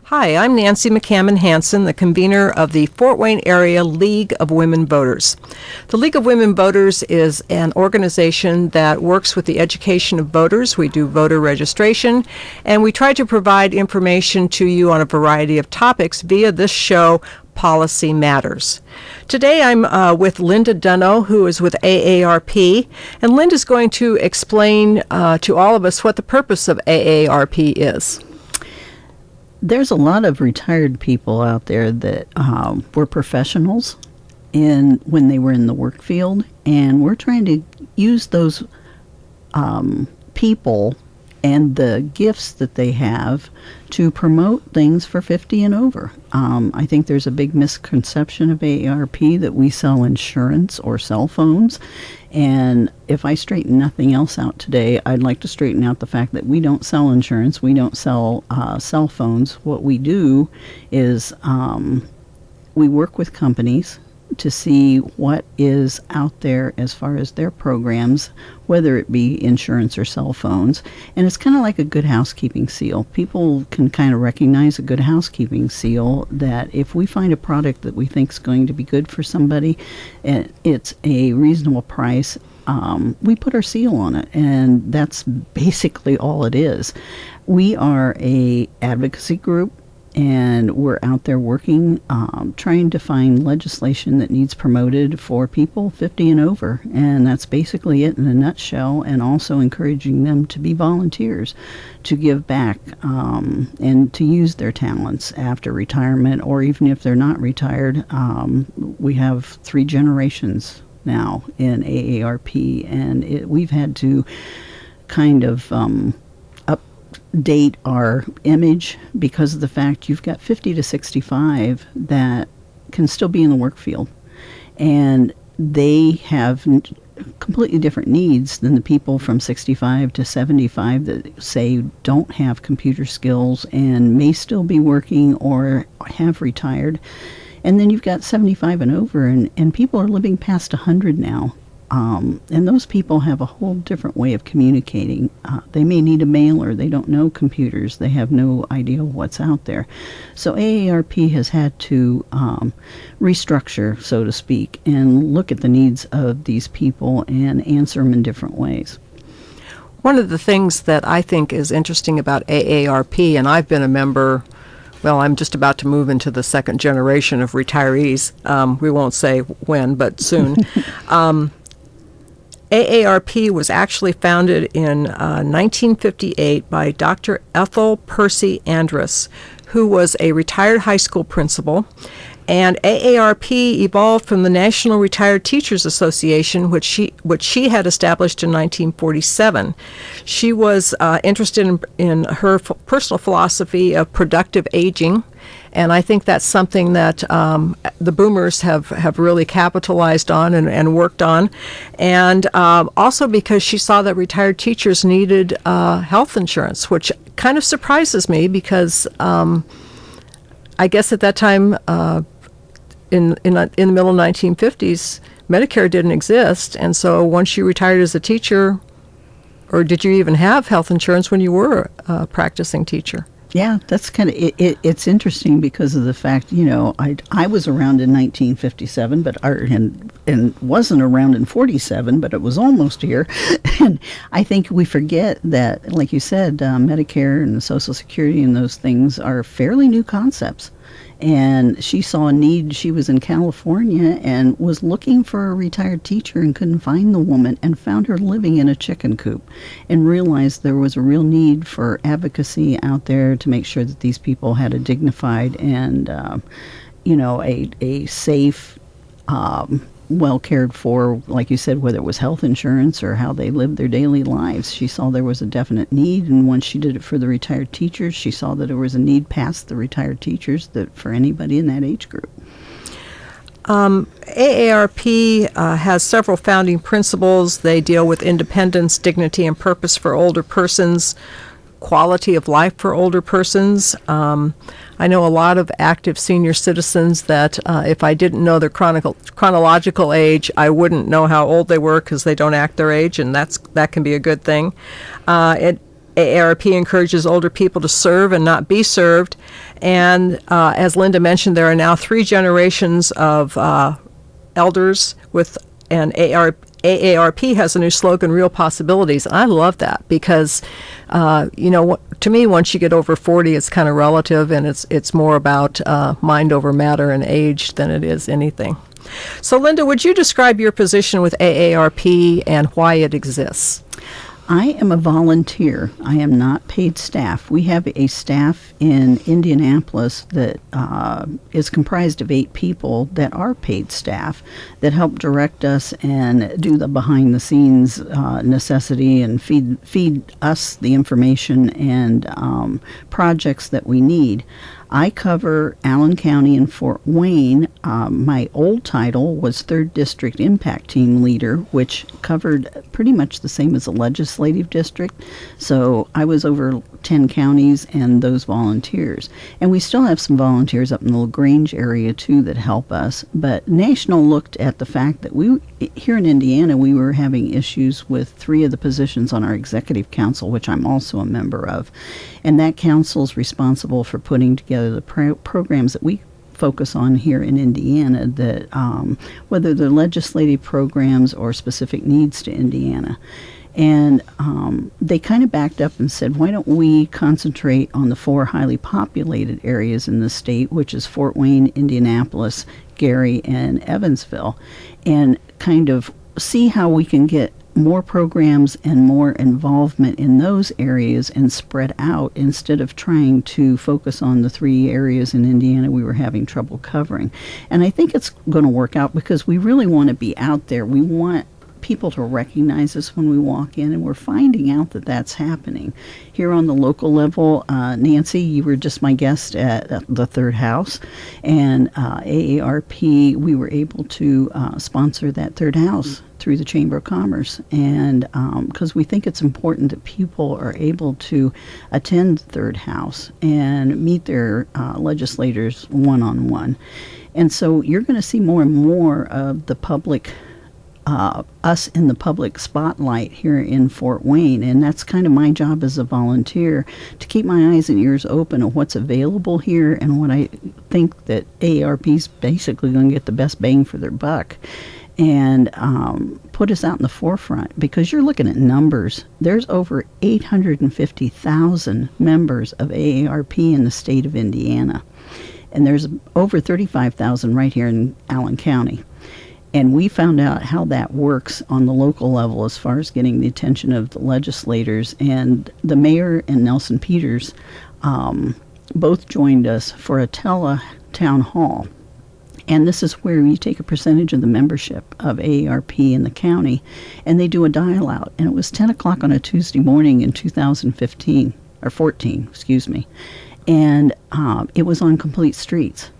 Hi, I'm Nancy McCammon-Hansen, the convener of the Fort Wayne Area League of Women Voters. The League of Women Voters is an organization that works with the education of voters. We do voter registration, and we try to provide information to you on a variety of topics via this show, Policy Matters. Today I'm with Linda Dunno, who is with AARP, and Linda's going to explain to all of us what the purpose of AARP is. There's a lot of retired people out there that were professionals when they were in the work field, and we're trying to use those people and the gifts that they have to promote things for 50 and over. I think there's a big misconception of AARP that we sell insurance or cell phones. And if I straighten nothing else out today, I'd like to straighten out the fact that we don't sell insurance, we don't sell cell phones. What we do is we work with companies to see what is out there as far as their programs, whether it be insurance or cell phones. And it's kind of like a good housekeeping seal. People can kind of recognize a good housekeeping seal that if we find a product that we think is going to be good for somebody, and it's a reasonable price, we put our seal on it, and that's basically all it is. We are a advocacy group, and we're out there working, trying to find legislation that needs promoted for people 50 and over. And that's basically it in a nutshell, and also encouraging them to be volunteers, to give back, and to use their talents after retirement, or even if they're not retired. We have 3 generations now in AARP, and we've had to kind of update our image because of the fact you've got 50 to 65 that can still be in the work field, and they have completely different needs than the people from 65 to 75 that say don't have computer skills and may still be working or have retired. And then you've got 75 and over, and people are living past 100 now. And those people have a whole different way of communicating. They may need a mailer. They don't know computers. They have no idea what's out there. So AARP has had to restructure, so to speak, and look at the needs of these people and answer them in different ways. One of the things that I think is interesting about AARP, and I've been a member, well, I'm just about to move into the second generation of retirees. We won't say when, but soon. AARP was actually founded in 1958 by Dr. Ethel Percy Andrus, who was a retired high school principal. And AARP evolved from the National Retired Teachers Association, which she had established in 1947. She was interested in her personal philosophy of productive aging, and I think that's something that the boomers have really capitalized on and worked on. And also because she saw that retired teachers needed health insurance, which kind of surprises me because I guess at that time, in the middle 1950s, Medicare didn't exist, and so once you retired as a teacher, or did you even have health insurance when you were a practicing teacher? Yeah, that's kind of it's interesting because of the fact, I was around in 1957, but and wasn't around in 47, but it was almost here. And I think we forget that, like you said, Medicare and Social Security and those things are fairly new concepts. And she saw a need. She was in California and was looking for a retired teacher and couldn't find the woman, and found her living in a chicken coop, and realized there was a real need for advocacy out there to make sure that these people had a dignified and, a safe, well cared for, like you said, whether it was health insurance or how they lived their daily lives. She saw there was a definite need, and once she did it for the retired teachers, she saw that there was a need past the retired teachers that for anybody in that age group. AARP has several founding principles. They deal with independence, dignity, and purpose for older persons, quality of life for older persons. I know a lot of active senior citizens that if I didn't know their chronological age, I wouldn't know how old they were because they don't act their age, and that can be a good thing. AARP encourages older people to serve and not be served. And as Linda mentioned, there are now 3 generations of elders and AARP has a new slogan, Real Possibilities. I love that because, to me, once you get over 40, it's kind of relative, and it's more about mind over matter and age than it is anything. So, Linda, would you describe your position with AARP and why it exists? I am a volunteer. I am not paid staff. We have a staff in Indianapolis that is comprised of 8 people that are paid staff that help direct us and do the behind-the-scenes necessity and feed us the information and projects that we need. I cover Allen County and Fort Wayne. My old title was 3rd District Impact Team Leader, which covered pretty much the same as a legislative district. So I was over 10 counties and those volunteers. And we still have some volunteers up in the LaGrange area, too, that help us. But National looked at the fact that here in Indiana, we were having issues with 3 of the positions on our executive council, which I'm also a member of. And that council is responsible for putting together the programs that we focus on here in Indiana, that whether they're legislative programs or specific needs to Indiana. And they kind of backed up and said, why don't we concentrate on the 4 highly populated areas in the state, which is Fort Wayne, Indianapolis, Gary, and Evansville, and kind of see how we can get more programs and more involvement in those areas and spread out instead of trying to focus on the 3 areas in Indiana we were having trouble covering. And I think it's going to work out because we really want to be out there. We want people to recognize us when we walk in, and we're finding out that that's happening. Here on the local level, Nancy, you were just my guest at the Third House, and AARP, we were able to sponsor that Third House through the Chamber of Commerce, and because we think it's important that people are able to attend Third House and meet their legislators one-on-one. And so you're going to see more and more of the public us in the public spotlight here in Fort Wayne, and that's kind of my job as a volunteer, to keep my eyes and ears open of what's available here and what I think that AARP's basically going to get the best bang for their buck, and put us out in the forefront, because you're looking at numbers. There's over 850,000 members of AARP in the state of Indiana, and there's over 35,000 right here in Allen County. And we found out how that works on the local level as far as getting the attention of the legislators. And the mayor and Nelson Peters both joined us for a town hall. And this is where you take a percentage of the membership of AARP in the county, and they do a dial out. And it was 10 o'clock on a Tuesday morning in 2014. And it was on Complete Streets.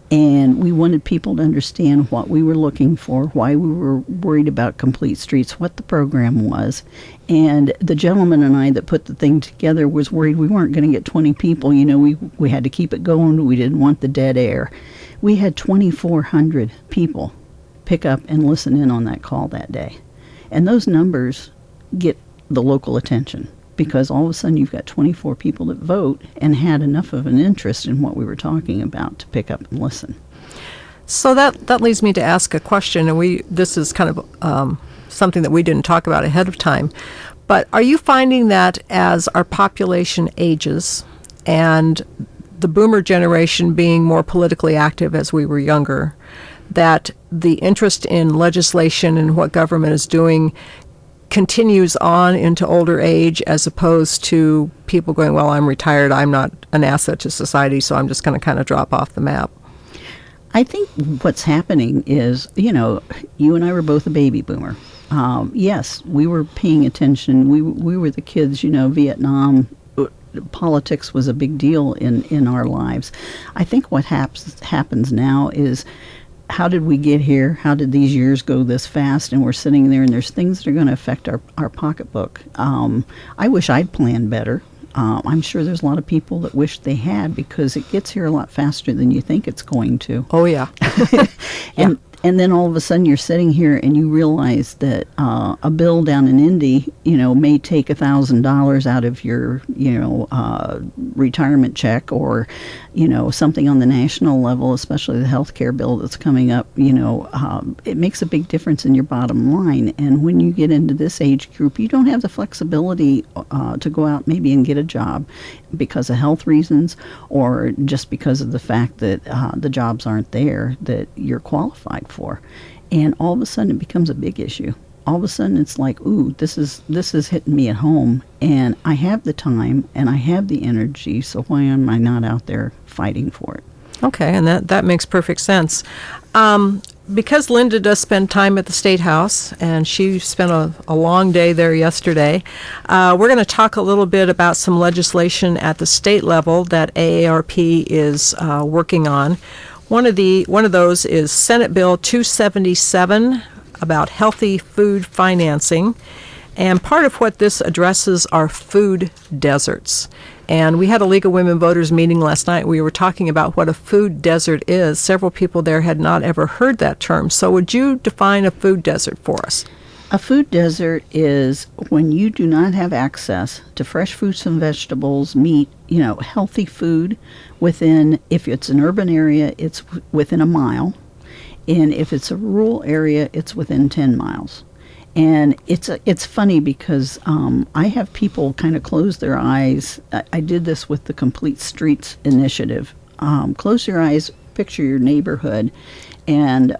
And we wanted people to understand what we were looking for, why we were worried about Complete Streets, what the program was. And the gentleman and I that put the thing together was worried we weren't going to get 20 people. You know, we had to keep it going. We didn't want the dead air. We had 2,400 people pick up and listen in on that call that day. And those numbers get the local attention, because all of a sudden you've got 24 people that vote and had enough of an interest in what we were talking about to pick up and listen. So that leads me to ask a question, and this is kind of something that we didn't talk about ahead of time. But are you finding that as our population ages, and the boomer generation being more politically active as we were younger, that the interest in legislation and what government is doing continues on into older age, as opposed to people going, well, I'm retired, I'm not an asset to society, so I'm just going to kind of drop off the map? I think what's happening is, you and I were both a baby boomer. Yes, we were paying attention. We were the kids, Vietnam, politics was a big deal in our lives. I think what happens now is, how did we get here? How did these years go this fast? And we're sitting there, and there's things that are going to affect our pocketbook. I wish I'd planned better. I'm sure there's a lot of people that wish they had, because it gets here a lot faster than you think it's going to. Oh, yeah. And then all of a sudden you're sitting here and you realize that a bill down in Indy, may take $1,000 out of your, retirement check, or, something on the national level, especially the healthcare bill that's coming up. It makes a big difference in your bottom line. And when you get into this age group, you don't have the flexibility to go out maybe and get a job because of health reasons, or just because of the fact that the jobs aren't there that you're qualified for. And all of a sudden it becomes a big issue. All of a sudden it's like, ooh, this is hitting me at home, and I have the time and I have the energy, so why am I not out there fighting for it? Okay, and that makes perfect sense. Because Linda does spend time at the State House, and she spent a long day there yesterday, we're going to talk a little bit about some legislation at the state level that AARP is working on. One of those is Senate Bill 277 about healthy food financing, and part of what this addresses are food deserts. And we had a League of Women Voters meeting last night. We were talking about what a food desert is. Several people there had not ever heard that term. So would you define a food desert for us? A food desert is when you do not have access to fresh fruits and vegetables, meat, healthy food within, if it's an urban area, it's within a mile. And if it's a rural area, it's within 10 miles. And it's funny because I have people kind of close their eyes. I did this with the Complete Streets initiative. Close your eyes, picture your neighborhood, and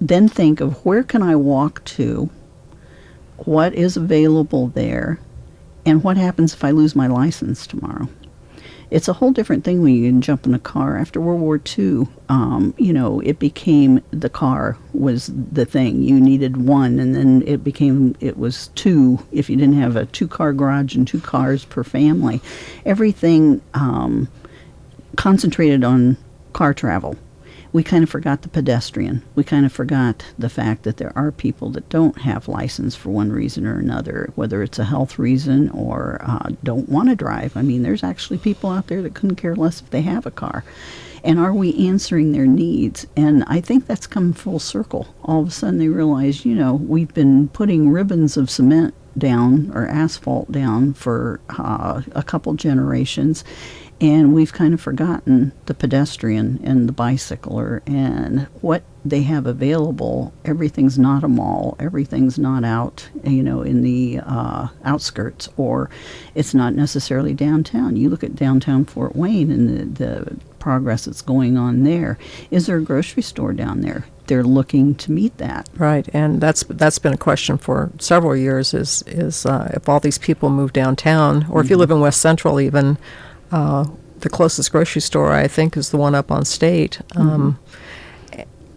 then think of where can I walk to, what is available there, and what happens if I lose my license tomorrow. It's a whole different thing when you can jump in a car. After World War II, it became the car was the thing. You needed one, and then it was two if you didn't have a two-car garage and 2 cars per family. Everything concentrated on car travel. We kind of forgot the pedestrian. We kind of forgot the fact that there are people that don't have license for one reason or another, whether it's a health reason or don't want to drive. I mean, there's actually people out there that couldn't care less if they have a car. And are we answering their needs? And I think that's come full circle. All of a sudden they realize, we've been putting ribbons of cement down or asphalt down for a couple generations. And we've kind of forgotten the pedestrian and the bicycler and what they have available. Everything's not a mall. Everything's not out, in the outskirts, or it's not necessarily downtown. You look at downtown Fort Wayne and the progress that's going on there. Is there a grocery store down there? They're looking to meet that. Right, and that's been a question for several years. Is if all these people move downtown, or if you live in West Central, even. The closest grocery store, I think, is the one up on State.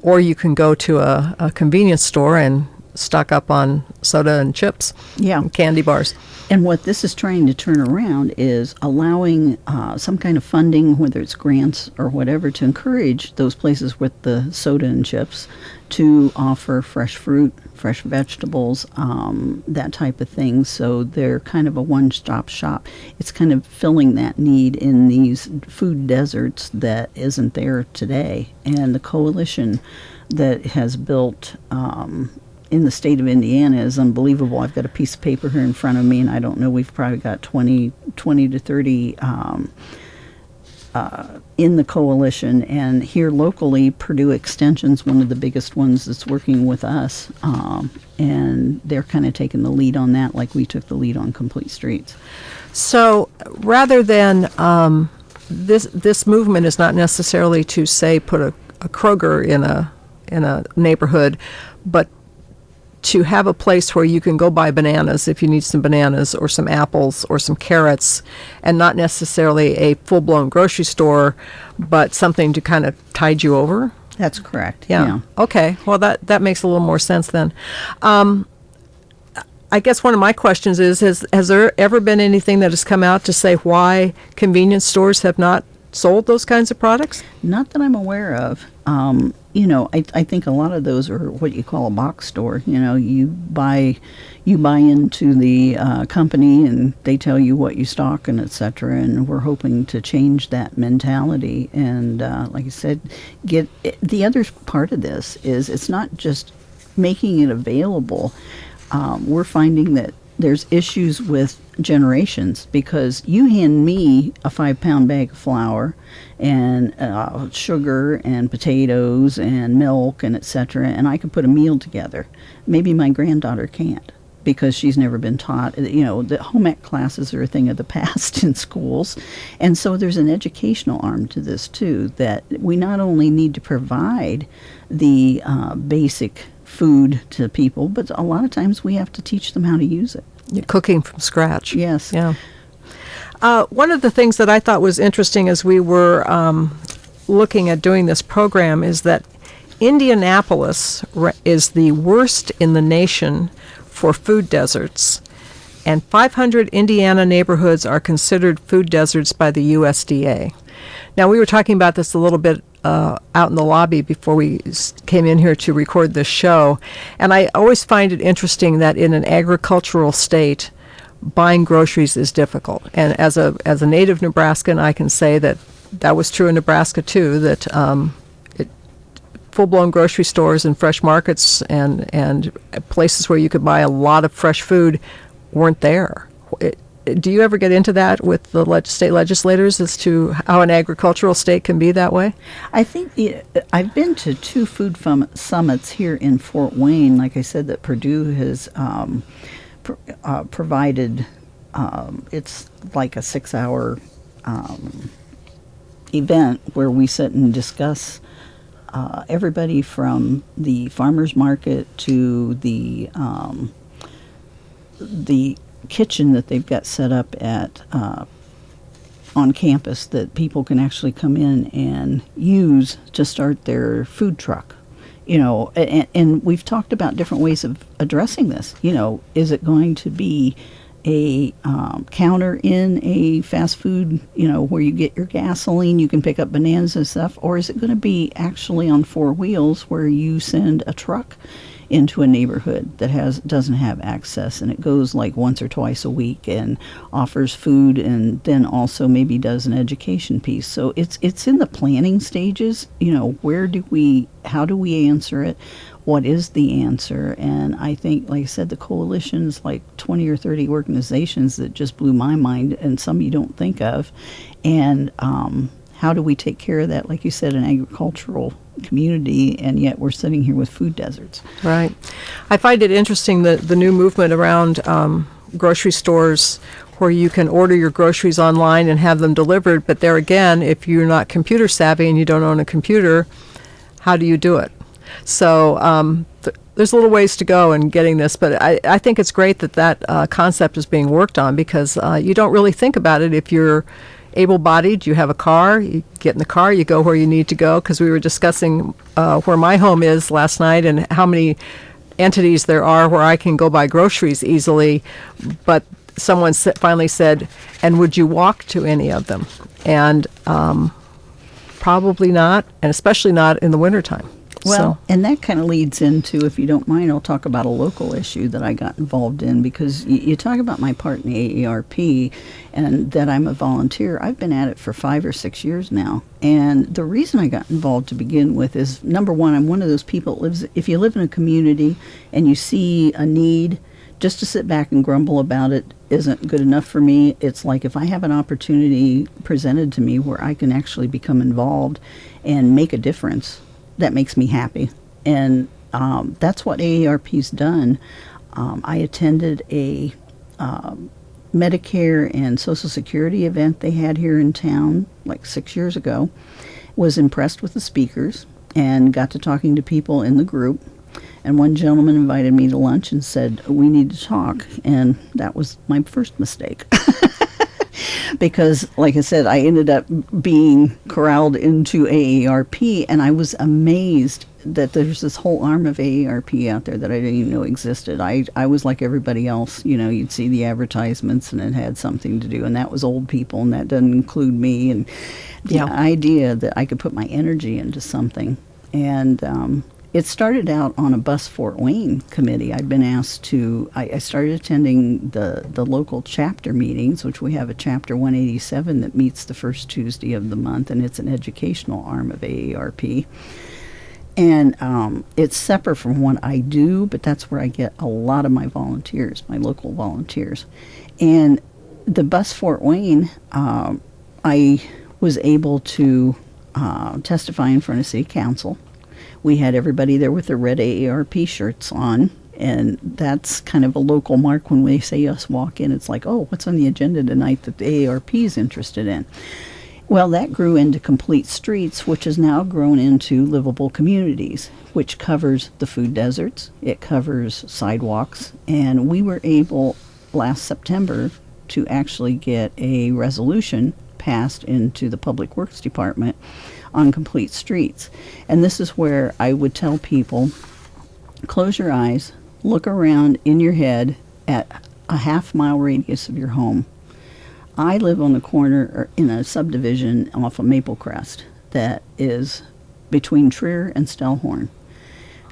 Or you can go to a convenience store and stock up on soda and chips, and candy bars. And what this is trying to turn around is allowing some kind of funding, whether it's grants or whatever, to encourage those places with the soda and chips to offer fresh fruit, fresh vegetables, that type of thing. So they're kind of a one-stop shop. It's kind of filling that need in these food deserts that isn't there today. And the coalition that has built in the state of Indiana is unbelievable. I've got a piece of paper here in front of me, and I don't know, we've probably got 20 to 30 in the coalition. And here locally, Purdue Extension's one of the biggest ones that's working with us, and they're kind of taking the lead on that, like we took the lead on Complete Streets. So rather than this movement is not necessarily to say put a Kroger in a neighborhood, but to have a place where you can go buy bananas if you need some bananas or some apples or some carrots, and not necessarily a full-blown grocery store, but something to kind of tide you over. That's correct. Yeah. Okay. Well, that makes a little more sense then. I guess one of my questions is, has there ever been anything that has come out to say why convenience stores have not sold those kinds of products? Not that I'm aware of. I think a lot of those are what you call a box store. You buy into the company, and they tell you what you stock and et cetera. And we're hoping to change that mentality. And like I said, the other part of this is it's not just making it available. We're finding that there's issues with generations, because you hand me a 5-pound bag of flour and sugar and potatoes and milk and etc., and I can put a meal together. Maybe my granddaughter can't, because she's never been taught. The home ec classes are a thing of the past in schools. And so there's an educational arm to this too, that we not only need to provide the basic food to people, but a lot of times we have to teach them how to use it. You're cooking from scratch. Yes. Yeah. One of the things that I thought was interesting as we were looking at doing this program is that Indianapolis is the worst in the nation for food deserts, and 500 Indiana neighborhoods are considered food deserts by the USDA. Now, we were talking about this a little bit out in the lobby before we came in here to record this show, and I always find it interesting that in an agricultural state, buying groceries is difficult. And as a native Nebraskan, I can say that was true in Nebraska too, that full-blown grocery stores and fresh markets and places where you could buy a lot of fresh food weren't there. Do you ever get into that with the state legislators as to how an agricultural state can be that way? I think I've been to 2 food summits here in Fort Wayne. Like I said, that Purdue has provided. It's like a 6-hour event where we sit and discuss everybody from the farmers market to the kitchen that they've got set up at on campus that people can actually come in and use to start their food truck. And we've talked about different ways of addressing this. Is it going to be a counter in a fast food, where you get your gasoline, you can pick up bananas and stuff, or is it going to be actually on 4 wheels where you send a truck into a neighborhood that doesn't have access, and it goes like once or twice a week and offers food, and then also maybe does an education piece. So it's in the planning stages. How do we answer it? What is the answer? And I think, like I said, the coalition's like 20 or 30 organizations that just blew my mind, and some you don't think of. And how do we take care of that, like you said, an agricultural community, and yet we're sitting here with food deserts. Right. I find it interesting the new movement around grocery stores where you can order your groceries online and have them delivered, but there again, if you're not computer savvy and you don't own a computer, how do you do it? So there's a little ways to go in getting this, but I think it's great that concept is being worked on, because you don't really think about it if you're able-bodied, you have a car, you get in the car, you go where you need to go, because we were discussing where my home is last night and how many entities there are where I can go buy groceries easily, but someone finally said, and would you walk to any of them? And probably not, and especially not in the wintertime. Well, and that kind of leads into, if you don't mind, I'll talk about a local issue that I got involved in, because you talk about my part in the AARP and that I'm a volunteer. I've been at it for 5 or 6 years now. And the reason I got involved to begin with is, number one, I'm one of those people that lives, if you live in a community and you see a need, just to sit back and grumble about it isn't good enough for me. It's like if I have an opportunity presented to me where I can actually become involved and make a difference, that makes me happy. And that's what AARP's done. I attended a Medicare and Social Security event they had here in town like 6 years ago. Was impressed with the speakers and got to talking to people in the group. And one gentleman invited me to lunch and said, we need to talk. And that was my first mistake. Because, like I said, I ended up being corralled into AARP, and I was amazed that there's this whole arm of AARP out there that I didn't even know existed. I was like everybody else. You'd see the advertisements, and it had something to do, and that was old people, and that doesn't include me. And the idea that I could put my energy into something And it started out on a Bus Fort Wayne committee. I'd been asked to, I started attending the local chapter meetings, which we have a chapter 187 that meets the first Tuesday of the month, and it's an educational arm of AARP. And it's separate from what I do, but that's where I get a lot of my volunteers, my local volunteers. And the Bus Fort Wayne, I was able to testify in front of City Council. We had everybody there with their red AARP shirts on, and that's kind of a local mark. When they say us walk in, it's like, oh, what's on the agenda tonight that the AARP is interested in? Well, that grew into Complete Streets, which has now grown into Livable Communities, which covers the food deserts, it covers sidewalks, and we were able last September to actually get a resolution passed into the Public Works Department on Complete Streets. And this is where I would tell people, close your eyes, look around in your head at a half-mile radius of your home. I live on the corner or in a subdivision off of Maple Crest that is between Trier and Stellhorn.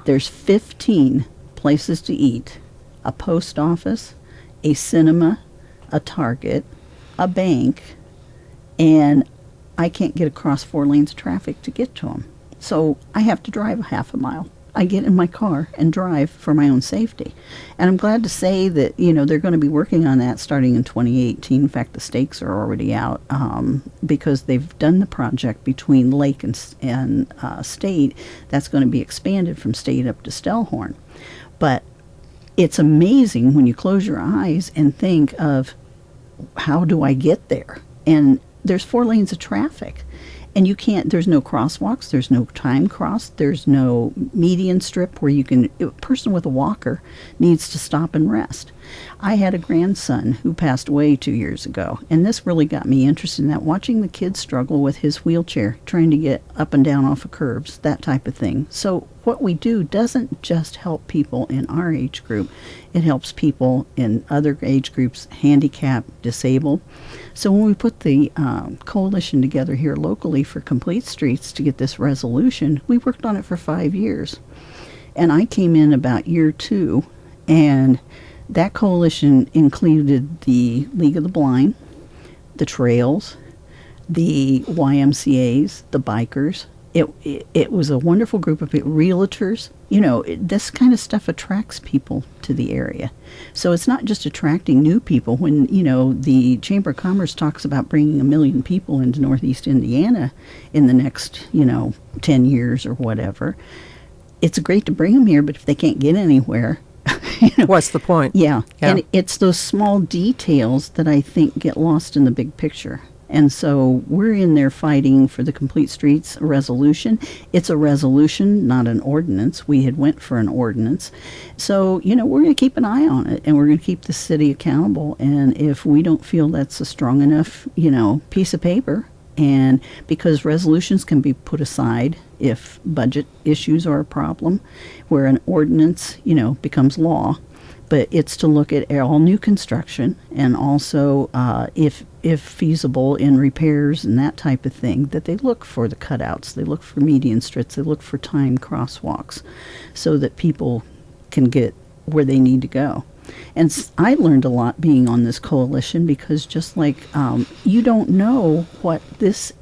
There's 15 places to eat, a post office, a cinema, a Target, a bank, and I can't get across 4 lanes of traffic to get to them. So I have to drive a half a mile. I get in my car and drive for my own safety. And I'm glad to say that, they're going to be working on that starting in 2018. In fact, the stakes are already out because they've done the project between Lake and State. That's going to be expanded from State up to Stellhorn. But it's amazing when you close your eyes and think of, how do I get there? And there's 4 lanes of traffic. And there's no crosswalks, there's no time cross, there's no median strip where a person with a walker needs to stop and rest. I had a grandson who passed away 2 years ago, and this really got me interested in that, watching the kid struggle with his wheelchair, trying to get up and down off of curbs, that type of thing. So what we do doesn't just help people in our age group, it helps people in other age groups, handicapped, disabled. So when we put the coalition together here locally for Complete Streets to get this resolution, we worked on it for 5 years. And I came in about year 2, and that coalition included the League of the Blind, the trails, the YMCAs, the bikers. It was a wonderful group of realtors. This kind of stuff attracts people to the area. So it's not just attracting new people. When, the Chamber of Commerce talks about bringing 1 million people into Northeast Indiana in the next, 10 years or whatever, it's great to bring them here, but if they can't get anywhere, what's the point? Yeah. And it's those small details that I think get lost in the big picture. And so we're in there fighting for the Complete Streets resolution. It's a resolution, not an ordinance. We had went for an ordinance. So, we're going to keep an eye on it, and we're going to keep the city accountable. And if we don't feel that's a strong enough, piece of paper, and because resolutions can be put aside if budget issues are a problem, where an ordinance, becomes law. But it's to look at all new construction, and also if feasible in repairs and that type of thing, that they look for the cutouts, they look for median strips, they look for time crosswalks, so that people can get where they need to go. And I learned a lot being on this coalition, because just like you don't know what this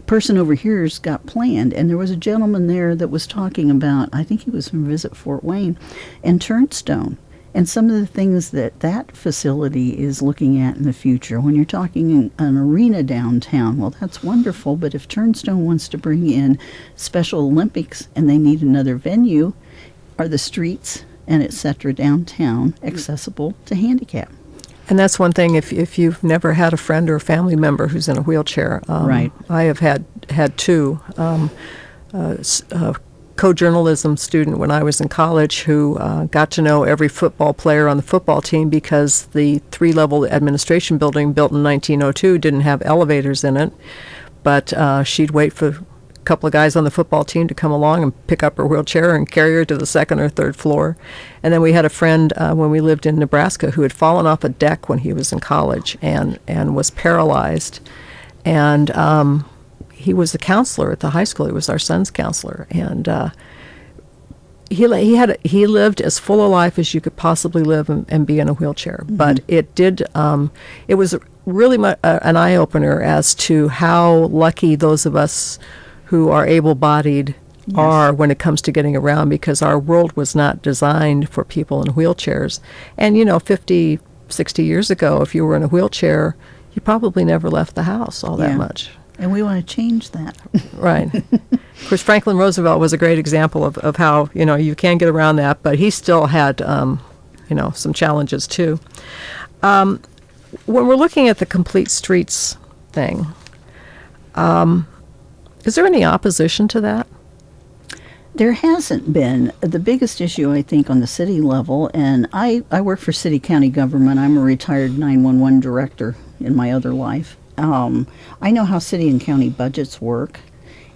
person over here's got planned. And there was a gentleman there that was talking about, I think he was from Visit Fort Wayne, and Turnstone, and some of the things that facility is looking at in the future. When you're talking an arena downtown, well, that's wonderful, but if Turnstone wants to bring in Special Olympics and they need another venue, are the streets and et cetera downtown accessible to handicap? And that's one thing, if you've never had a friend or a family member who's in a wheelchair. Right. I have had 2. A co-journalism student when I was in college who got to know every football player on the football team, because the 3-level administration building built in 1902 didn't have elevators in it. But she'd wait for a couple of guys on the football team to come along and pick up her wheelchair and carry her to the 2nd or 3rd floor. And then we had a friend when we lived in Nebraska who had fallen off a deck when he was in college and was paralyzed. And he was the counselor at the high school. He was our son's counselor, and he lived as full a life as you could possibly live and be in a wheelchair. Mm-hmm. But it was really an eye opener as to how lucky those of us who are able-bodied are when it comes to getting around, because our world was not designed for people in wheelchairs. And 50, 60 years ago, if you were in a wheelchair, you probably never left the house all that much. And we want to change that. Right. Of course, Franklin Roosevelt was a great example of how, you can get around that, but he still had, some challenges too. When we're looking at the Complete Streets thing, is there any opposition to that? There hasn't been. The biggest issue, I think, on the city level, and I work for city county government. I'm a retired 911 director in my other life. I know how city and county budgets work,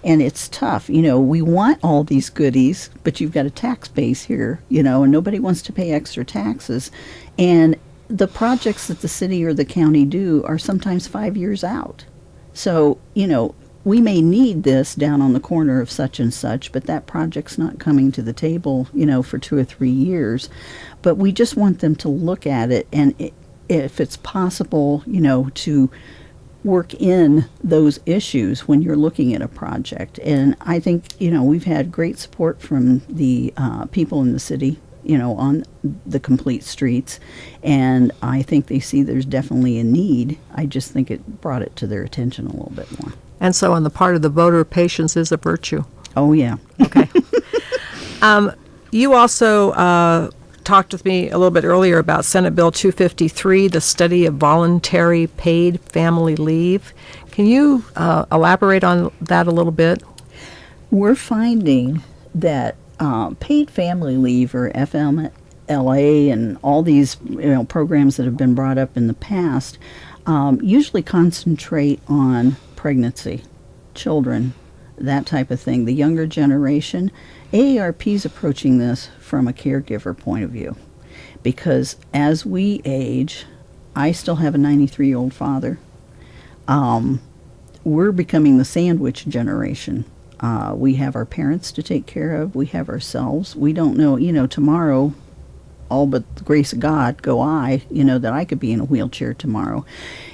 and it's tough. We want all these goodies, but you've got a tax base here, and nobody wants to pay extra taxes. And the projects that the city or the county do are sometimes 5 years out. So, we may need this down on the corner of such and such, but that project's not coming to the table, for 2 or 3 years. But we just want them to look at it, and if it's possible, to work in those issues when you're looking at a project. And I think, we've had great support from the people in the city, on the Complete Streets. And I think they see there's definitely a need. I just think it brought it to their attention a little bit more. And so on the part of the voter, patience is a virtue. Oh, yeah. Okay. You also talked with me a little bit earlier about Senate Bill 253, the study of voluntary paid family leave. Can you elaborate on that a little bit? We're finding that paid family leave, or FMLA, and all these programs that have been brought up in the past usually concentrate on pregnancy, children, that type of thing. The younger generation, AARP is approaching this from a caregiver point of view, because as we age, I still have a 93-year-old father. We're becoming the sandwich generation. We have our parents to take care of. We have ourselves. We don't know, tomorrow, all but the grace of God, go I, that I could be in a wheelchair tomorrow.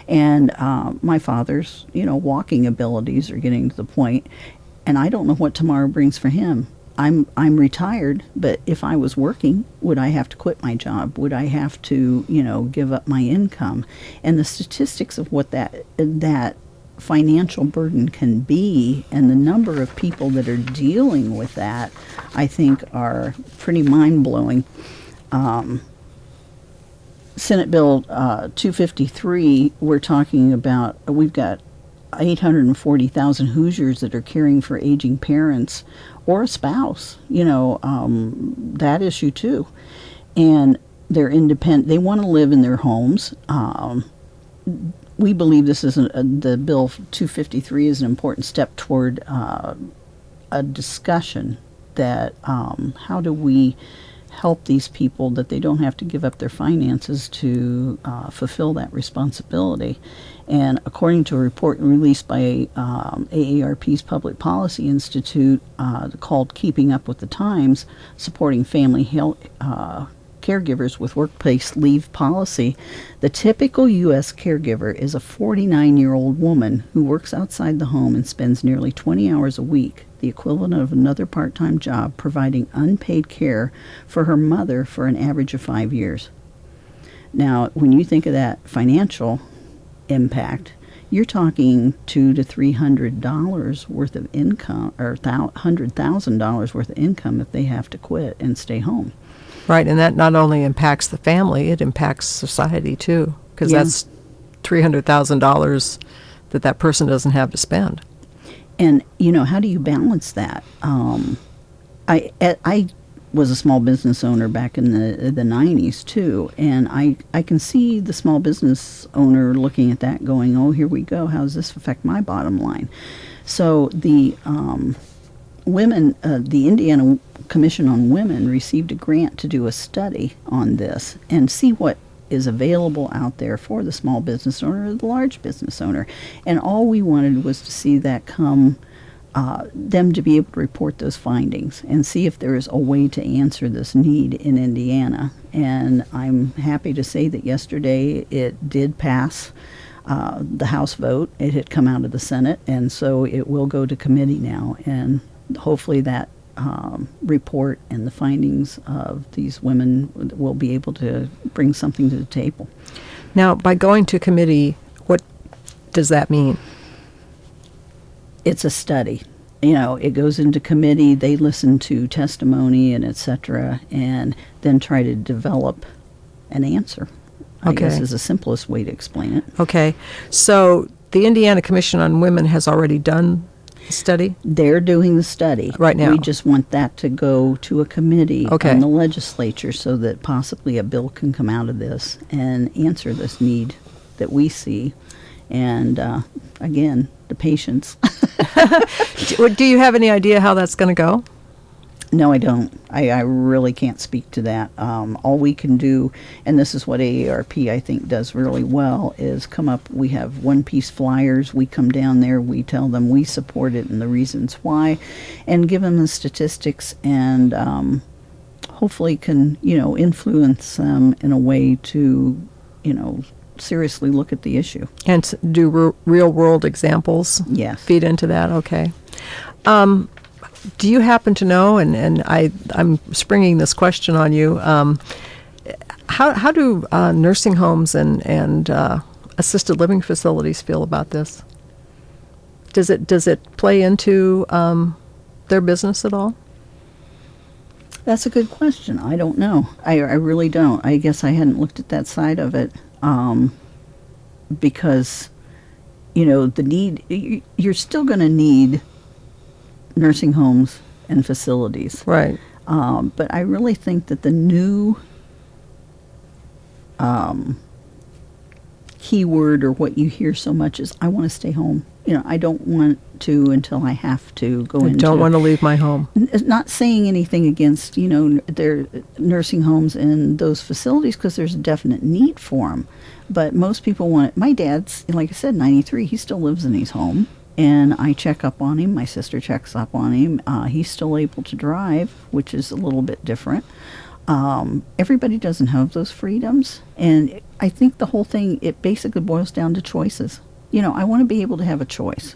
And my father's, walking abilities are getting to the point, and I don't know what tomorrow brings for him. I'm retired, but if I was working, would I have to quit my job? Would I have to, give up my income? And the statistics of what that financial burden can be, and the number of people that are dealing with that, I think are pretty mind-blowing. Senate Bill 253, we're talking about, we've got 840,000 Hoosiers that are caring for aging parents or a spouse, that issue too. And they're independent. They want to live in their homes. We believe this is the Bill 253 is an important step toward a discussion that how do we help these people that they don't have to give up their finances to fulfill that responsibility. And according to a report released by AARP's Public Policy Institute called Keeping Up with the Times, Supporting Family Health Caregivers with Workplace Leave Policy, the typical U.S. caregiver is a 49-year-old woman who works outside the home and spends nearly 20 hours a week, the equivalent of another part-time job, providing unpaid care for her mother for an average of 5 years. Now, when you think of that financial impact, you're talking $200 to $300 worth of income, or $100,000 worth of income if they have to quit and stay home. Right, and that not only impacts the family, it impacts society too, because that's $300,000 that person doesn't have to spend. And, how do you balance that? I was a small business owner back in the 90s, too, and I can see the small business owner looking at that going, oh, here we go, how does this affect my bottom line? So the the Indiana Commission on Women received a grant to do a study on this and see what is available out there for the small business owner or the large business owner. And all we wanted was to see that them to be able to report those findings and see if there is a way to answer this need in Indiana. And I'm happy to say that yesterday it did pass the House vote. It had come out of the Senate, and so it will go to committee now. And hopefully that report and the findings of these women will be able to bring something to the table. Now, by going to committee, what does that mean? It's a study. It goes into committee, they listen to testimony and et cetera, and then try to develop an answer. I guess is the simplest way to explain it. Okay. So the Indiana Commission on Women has already done the study? They're doing the study. Right now. We just want that to go to a committee in the legislature so that possibly a bill can come out of this and answer this need that we see. And again, the patience. Do you have any idea how that's going to go? No, I don't. I really can't speak to that. All we can do, and this is what AARP I think does really well, is come up. We have one-piece flyers. We come down there. We tell them we support it and the reasons why, and give them the statistics, and hopefully can influence them in a way to seriously look at the issue. And do real-world exampals Yes. feed into that? Okay. Do you happen to know, and I'm springing this question on you, how do nursing homes and assisted living facilities feel about this? Does it play into their business at all? That's a good question. I don't know. I really don't. I guess I hadn't looked at that side of it. Because, the need, you're still going to need nursing homes and facilities. Right. But I really think that the new keyword or what you hear so much is, I want to stay home. I don't want to until I have to go into. I don't want to leave my home. Not saying anything against, their nursing homes and those facilities, because there's a definite need for them. But most people want it. My dad's, like I said, 93. He still lives in his home. And I check up on him. My sister checks up on him. He's still able to drive, which is a little bit different. Everybody doesn't have those freedoms. And I think the whole thing, it basically boils down to choices. I want to be able to have a choice.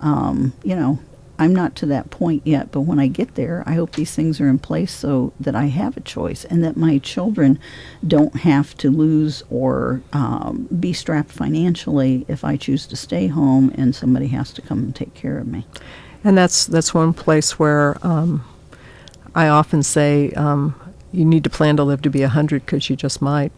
I'm not to that point yet, but when I get there, I hope these things are in place so that I have a choice and that my children don't have to lose or be strapped financially if I choose to stay home and somebody has to come and take care of me. And that's one place where I often say you need to plan to live to be 100 because you just might.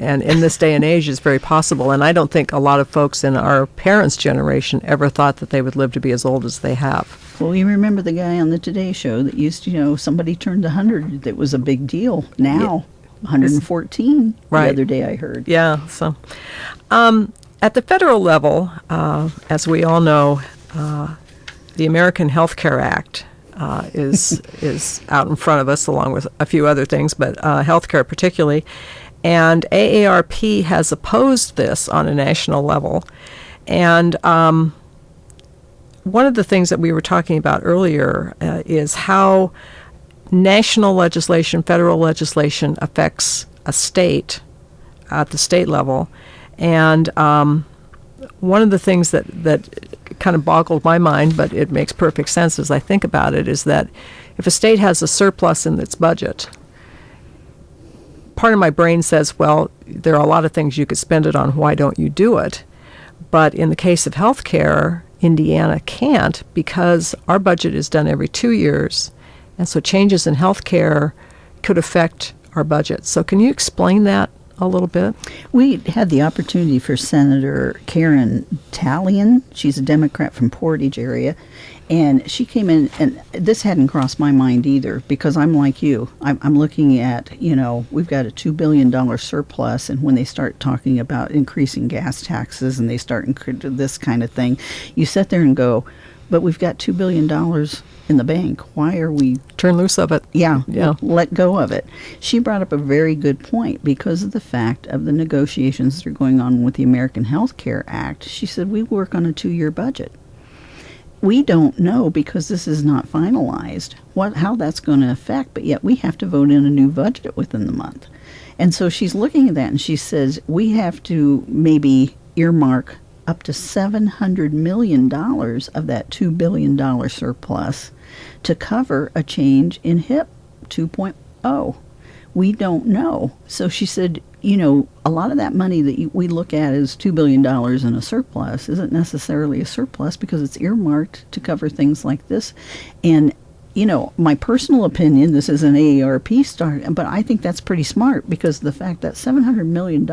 And in this day and age, it's very possible. And I don't think a lot of folks in our parents' generation ever thought that they would live to be as old as they have. Well, you remember the guy on the Today Show that used to, somebody turned 100. That was a big deal. Now, 114 right. The other day I heard. Yeah. So at the federal level, as we all know, the American Health Care Act is out in front of us, along with a few other things, but health care particularly. And AARP has opposed this on a national level. And one of the things that we were talking about earlier is how national legislation, federal legislation, affects a state at the state level. And one of the things that kind of boggled my mind, but it makes perfect sense as I think about it, is that if a state has a surplus in its budget, part of my brain says, well, there are a lot of things you could spend it on. Why don't you do it? But in the case of health care, Indiana can't because our budget is done every 2 years. And so changes in health care could affect our budget. So can you explain that a little bit? We had the opportunity for Senator Karen Talion. She's a Democrat from Portage area. And she came in, and this hadn't crossed my mind either, because I'm like you. I'm looking at, we've got a $2 billion surplus, and when they start talking about increasing gas taxes and they start this kind of thing, you sit there and go, but we've got $2 billion in the bank. Why are we Turn loose of it. Yeah, Yeah. let go of it. She brought up a very good point because of the fact of the negotiations that are going on with the American Health Care Act. She said, we work on a 2-year budget. We don't know, because this is not finalized, how that's going to affect, but yet we have to vote in a new budget within the month. And so she's looking at that and she says, we have to maybe earmark up to $700 million of that $2 billion surplus to cover a change in HIP 2.0. We don't know. So she said, a lot of that money that we look at as $2 billion in a surplus isn't necessarily a surplus because it's earmarked to cover things like this. And, my personal opinion, this is an AARP start, but I think that's pretty smart because the fact that $700 million,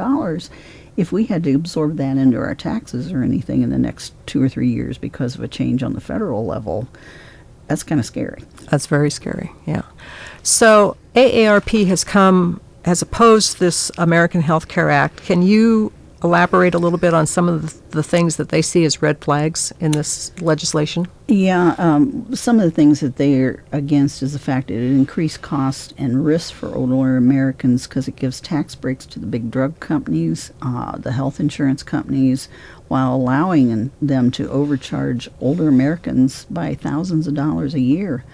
if we had to absorb that into our taxes or anything in the next 2 or 3 years because of a change on the federal level, that's kind of scary. That's very scary, yeah. So AARP has opposed this American Health Care Act. Can you elaborate a little bit on some of the things that they see as red flags in this legislation? Yeah, some of the things that they're against is the fact that it increased cost and risk for older Americans because it gives tax breaks to the big drug companies, the health insurance companies, while allowing them to overcharge older Americans by thousands of dollars a year.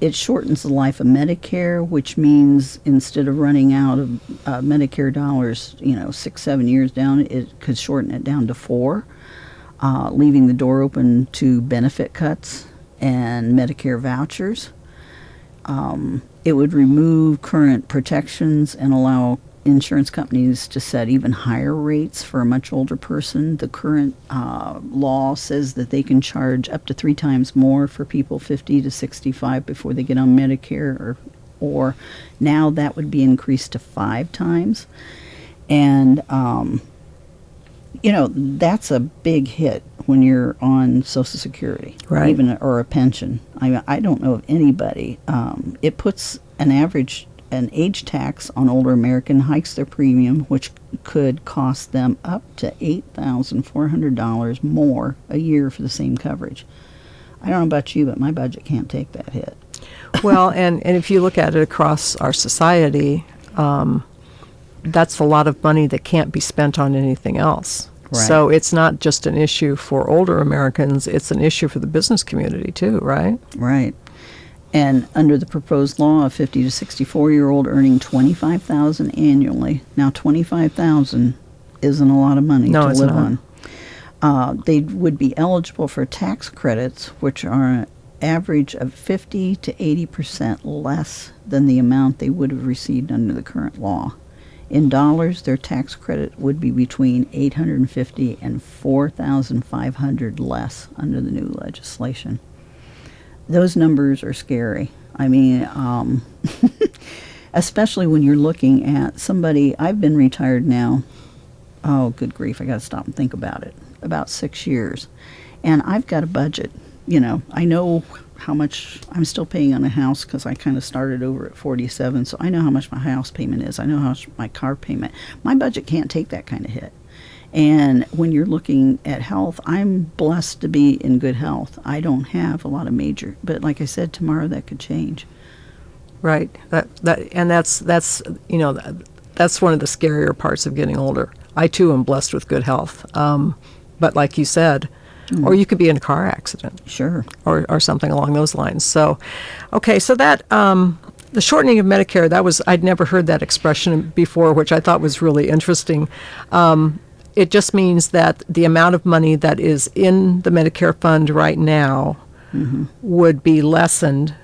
It shortens the life of Medicare, which means instead of running out of Medicare dollars, 6-7 years down, it could shorten it down to 4, leaving the door open to benefit cuts and Medicare vouchers. It would remove current protections and allow insurance companies to set even higher rates for a much older person. The current law says that they can charge up to 3 times more for people 50 to 65 before they get on Medicare, or now that would be increased to 5 times. And, that's a big hit when you're on Social Security, right? Even or a pension. I don't know of anybody. It puts an age tax on older American, hikes their premium, which could cost them up to $8,400 more a year for the same coverage. I don't know about you, but my budget can't take that hit. Well, and if you look at it across our society, that's a lot of money that can't be spent on anything else. Right. So it's not just an issue for older Americans, it's an issue for the business community too, right? Right. And under the proposed law, a 50 to 64-year-old earning $25,000 annually. Now, $25,000 isn't a lot of money to live on. They would be eligible for tax credits, which are an average of 50 to 80% less than the amount they would have received under the current law. In dollars, their tax credit would be between $850 and $4,500 less under the new legislation. Those numbers are scary. I mean, especially when you're looking at somebody. I've been retired now, oh, good grief, I got to stop and think about it, about 6 years. And I've got a budget. I know how much I'm still paying on a house because I kind of started over at 47, so I know how much my house payment is. I know how much my car payment. My budget can't take that kind of hit. And when you're looking at health, I'm blessed to be in good health. I don't have a lot of major, but like I said, tomorrow that could change. Right. That's one of the scarier parts of getting older. I too am blessed with good health, but like you said, or you could be in a car accident, sure, or something along those lines. So, okay, so that the shortening of Medicare, I'd never heard that expression before, which I thought was really interesting. It just means that the amount of money that is in the Medicare fund right now would be lessened.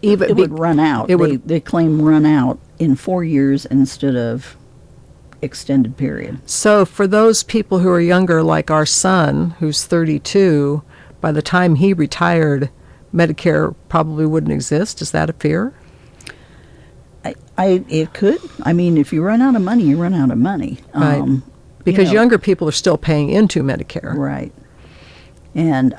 It would run out. They claim run out in 4 years instead of extended period. So for those people who are younger, like our son, who's 32, by the time he retired, Medicare probably wouldn't exist. Is that a fear? It could. I mean, if you run out of money, you run out of money. Right. Because younger people are still paying into Medicare. Right. And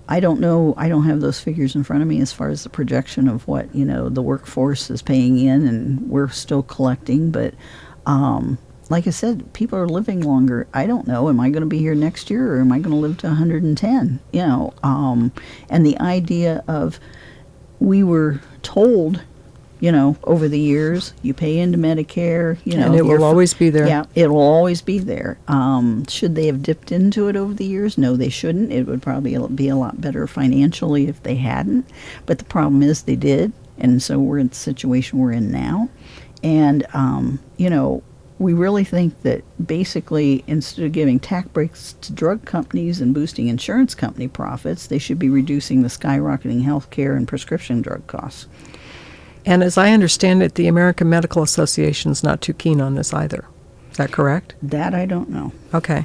I don't know. I don't have those figures in front of me as far as the projection of what, the workforce is paying in, and we're still collecting. But like I said, people are living longer. I don't know. Am I going to be here next year, or am I going to live to 110? And the idea of, we were told, over the years, you pay into Medicare, And it will always be there. Yeah, it will always be there. Should they have dipped into it over the years? No, they shouldn't. It would probably be a lot better financially if they hadn't. But the problem is they did, and so we're in the situation we're in now. And, we really think that basically, instead of giving tax breaks to drug companies and boosting insurance company profits, they should be reducing the skyrocketing health care and prescription drug costs. And as I understand it, the American Medical Association's not too keen on this either. Is that correct? That I don't know. Okay.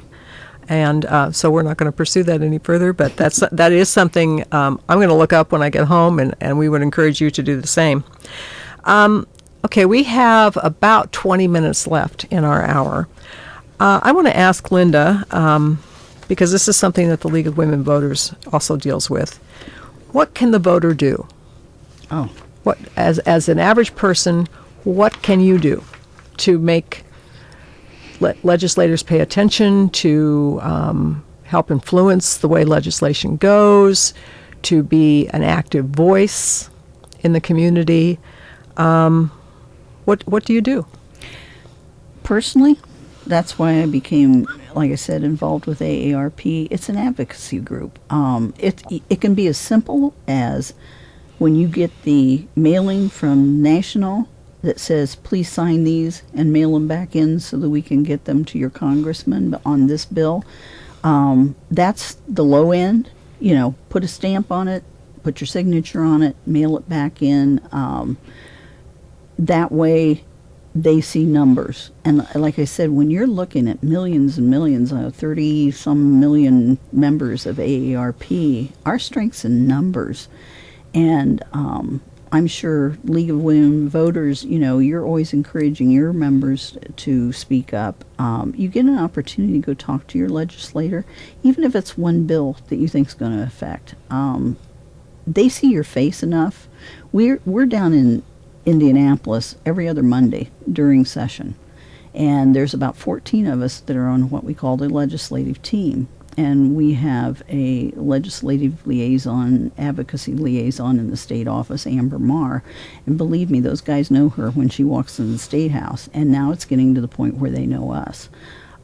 And so we're not going to pursue that any further, but that is something I'm going to look up when I get home, and we would encourage you to do the same. Okay, we have about 20 minutes left in our hour. I want to ask Linda, because this is something that the League of Women Voters also deals with. What can the voter do? Oh. What, as an average person, what can you do to make legislators pay attention, to help influence the way legislation goes, to be an active voice in the community? What do you do? Personally, that's why I became, like I said, involved with AARP. It's an advocacy group. It can be as simple as when you get the mailing from National that says, please sign these and mail them back in so that we can get them to your congressman on this bill. That's the low end. Put a stamp on it, put your signature on it, mail it back in. That way they see numbers. And like I said, when you're looking at millions and millions, 30-some million members of AARP, our strength's in numbers. And I'm sure League of Women Voters, you're always encouraging your members to speak up. You get an opportunity to go talk to your legislator, even if it's one bill that you think is going to affect. They see your face enough. We're down in Indianapolis every other Monday during session, and there's about 14 of us that are on what we call the legislative team. And we have a legislative liaison, advocacy liaison in the state office, Amber Marr. And believe me, those guys know her when she walks in the State House. And now it's getting to the point where they know us.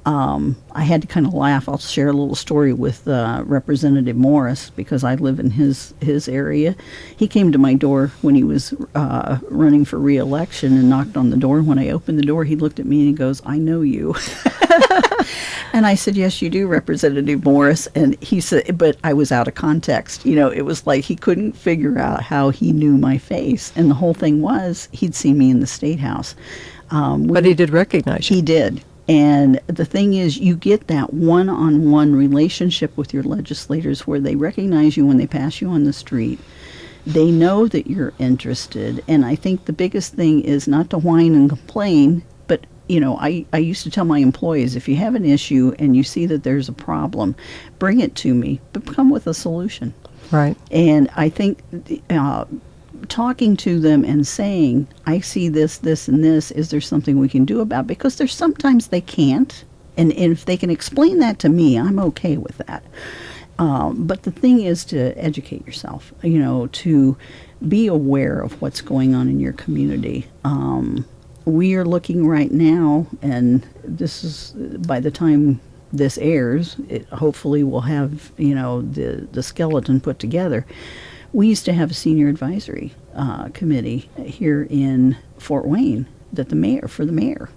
I had to kind of laugh. I'll share a little story with Representative Morris, because I live in his area. He came to my door when he was running for re-election and knocked on the door. When I opened the door, he looked at me and he goes, "I know you." And I said, "Yes, you do, Representative Morris." And he said, but I was out of context. It was like he couldn't figure out how he knew my face. And the whole thing was, he'd seen me in the State House. But he did recognize you. He did. And the thing is, you get that one-on-one relationship with your legislators where they recognize you when they pass you on the street. They know that you're interested. And I think the biggest thing is not to whine and complain, but I used to tell my employees, if you have an issue and you see that there's a problem, bring it to me, but come with a solution. Right. And I think talking to them and saying, I see this, this, and this, is there something we can do about it? Because there's sometimes they can't. And if they can explain that to me, I'm okay with that. But the thing is to educate yourself, to be aware of what's going on in your community. We are looking right now, and this is, by the time this airs, it hopefully will have, the skeleton put together. We used to have a senior advisory committee here in Fort Wayne for the mayor.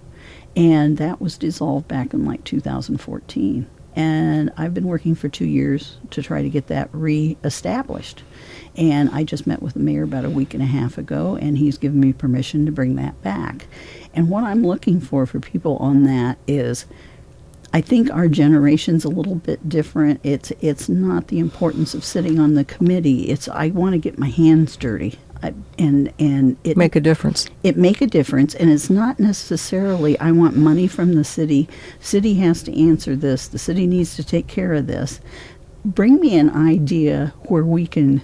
And that was dissolved back in 2014. And I've been working for 2 years to try to get that reestablished. And I just met with the mayor about a week and a half ago, and he's given me permission to bring that back. And what I'm looking for people on that is, I think our generation's a little bit different. It's not the importance of sitting on the committee. It's, I want to get my hands dirty. And it make a difference. It make a difference, and it's not necessarily I want money from the city. City has to answer this. The city needs to take care of this. Bring me an idea where we can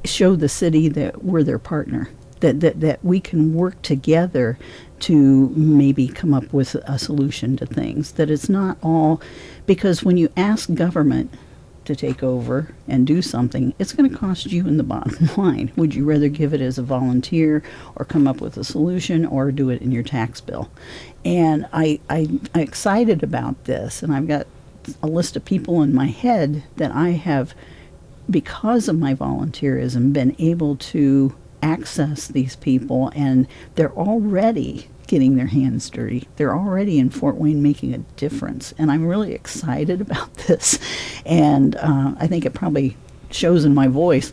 show the city that we're their partner. that we can work together to maybe come up with a solution to things. That it's not all, because when you ask government to take over and do something, it's going to cost you in the bottom line. Would you rather give it as a volunteer or come up with a solution or do it in your tax bill? And I'm excited about this, and I've got a list of people in my head that I have, because of my volunteerism, been able to access these people, and they're already getting their hands dirty. They're already in Fort Wayne making a difference, and I'm really excited about this. And I think it probably shows in my voice,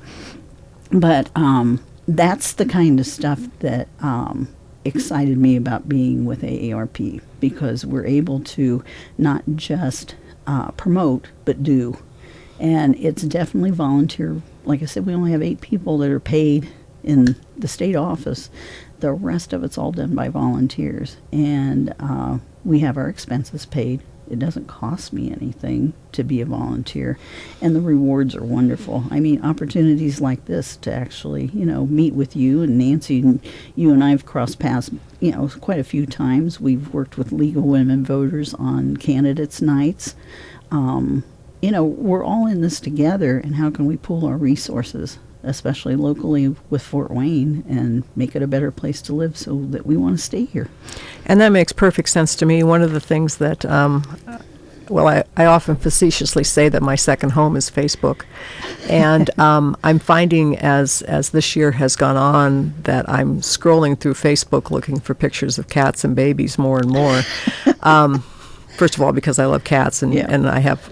but that's the kind of stuff that excited me about being with AARP, because we're able to not just promote, but do. And it's definitely volunteer. Like I said, we only have 8 people that are paid in the state office. The rest of it's all done by volunteers. And we have our expenses paid. It doesn't cost me anything to be a volunteer. And the rewards are wonderful. I mean, opportunities like this to actually, meet with you and Nancy, and you and I have crossed paths, quite a few times. We've worked with Legal Women Voters on candidates' nights. We're all in this together, and how can we pool our resources, especially locally with Fort Wayne, and make it a better place to live so that we want to stay here. And that makes perfect sense to me. One of the things that, I often facetiously say that my second home is Facebook. And I'm finding as this year has gone on that I'm scrolling through Facebook looking for pictures of cats and babies more and more. First of all, because I love cats, and I have,